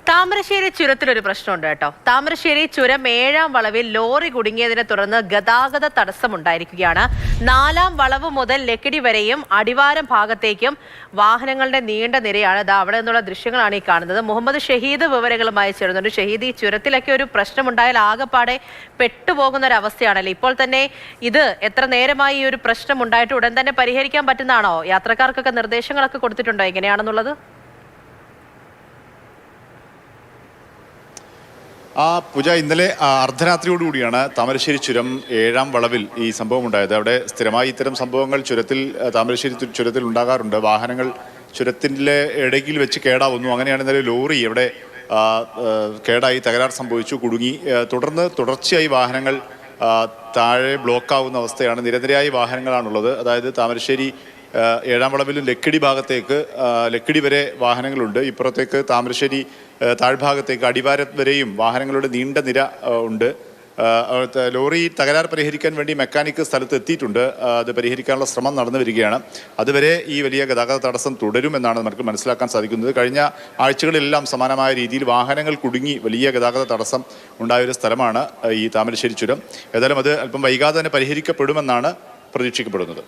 താമരശ്ശേരി ചുരത്തിലൊരു പ്രശ്നമുണ്ട് കേട്ടോ. താമരശ്ശേരി ചുരം 7-ാം വളവിൽ ലോറി കുടുങ്ങിയതിനെ തുടർന്ന് ഗതാഗത തടസ്സമുണ്ടായിരിക്കുകയാണ്. 4-ാം വളവ് മുതൽ ലക്കിടി വരെയും അടിവാരം ഭാഗത്തേക്കും വാഹനങ്ങളുടെ നീണ്ട നിരയാണ്. അവിടെ നിന്നുള്ള ദൃശ്യങ്ങളാണ് ഈ കാണുന്നത്. മുഹമ്മദ് ഷഹീദ് വിവരങ്ങളുമായി ചേരുന്നുണ്ട്. ഷഹീദ്, ഈ ചുരത്തിലൊക്കെ ഒരു പ്രശ്നമുണ്ടായാൽ ആകെപ്പാടെ പെട്ടുപോകുന്ന ഒരു അവസ്ഥയാണല്ലോ. ഇപ്പോൾ തന്നെ ഇത് എത്ര നേരമായി ഈ ഒരു പ്രശ്നം ഉണ്ടായിട്ട് ഉടൻ തന്നെ പരിഹരിക്കാൻ പറ്റുന്നതാണോ? യാത്രക്കാർക്കൊക്കെ നിർദ്ദേശങ്ങളൊക്കെ കൊടുത്തിട്ടുണ്ടോ എങ്ങനെയാണെന്നുള്ളത്? പൂജ, ഇന്നലെ അർദ്ധരാത്രിയോടുകൂടിയാണ് താമരശ്ശേരി ചുരം 7-ാം വളവിൽ ഈ സംഭവം ഉണ്ടായത്. അവിടെ സ്ഥിരമായി ഇത്തരം സംഭവങ്ങൾ താമരശ്ശേരി ചുരത്തിൽ ഉണ്ടാകാറുണ്ട്. വാഹനങ്ങൾ ചുരത്തിൻ്റെ ഇടയിൽ വെച്ച് കേടാവുന്നു. അങ്ങനെയാണ് ഇന്നലെ ലോറി അവിടെ കേടായി തകരാർ സംഭവിച്ചു, കുടുങ്ങി. തുടർച്ചയായി വാഹനങ്ങൾ താഴെ ബ്ലോക്കാവുന്ന അവസ്ഥയാണ്. നിരനിരയായി വാഹനങ്ങളാണുള്ളത്. അതായത് താമരശ്ശേരി 7-ാം വളവിലും ലക്കിടി ഭാഗത്തേക്ക് ലക്കിടി വരെ വാഹനങ്ങളുണ്ട്. ഇപ്പുറത്തേക്ക് താമരശ്ശേരി താഴ്ഭാഗത്തേക്ക് അടിവാരം വരെയും വാഹനങ്ങളുടെ നീണ്ട നിര ഉണ്ട്. ലോറി തകരാർ പരിഹരിക്കാൻ വേണ്ടി മെക്കാനിക്ക് സ്ഥലത്ത് എത്തിയിട്ടുണ്ട്. അത് പരിഹരിക്കാനുള്ള ശ്രമം നടന്നു വരികയാണ്. അതുവരെ ഈ വലിയ ഗതാഗത തടസ്സം തുടരുമെന്നാണ് നമുക്ക് മനസ്സിലാക്കാൻ സാധിക്കുന്നത്. കഴിഞ്ഞ ആഴ്ചകളിലെല്ലാം സമാനമായ രീതിയിൽ വാഹനങ്ങൾ കുടുങ്ങി വലിയ ഗതാഗത തടസ്സം ഉണ്ടായൊരു സ്ഥലമാണ് ഈ താമരശ്ശേരി ചുരം. ഏതായാലും അത് അല്പം വൈകാതെ തന്നെ പരിഹരിക്കപ്പെടുമെന്നാണ് പ്രതീക്ഷിക്കപ്പെടുന്നത്.